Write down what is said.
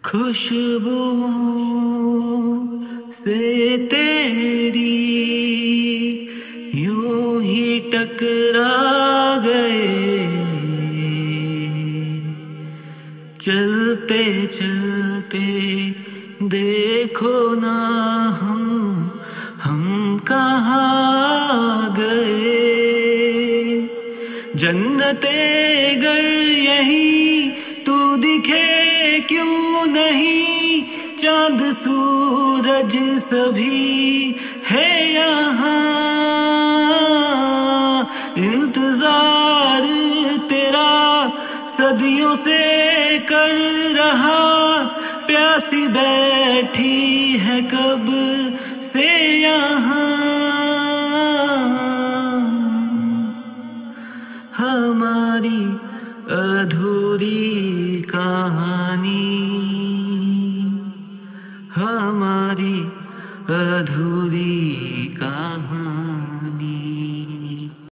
खुशबुओं से तेरी यूं ही टकरा गए, चलते चलते देखो ना हम कहाँ गए। जन्नते गर यही तू दिखे क्यों नहीं, चांद सूरज सभी है यहाँ। इंतजार तेरा सदियों से कर रहा, प्यासी बैठी है कब से यहाँ। हमारी अधूरी कहानी, हमारी अधूरी कहानी।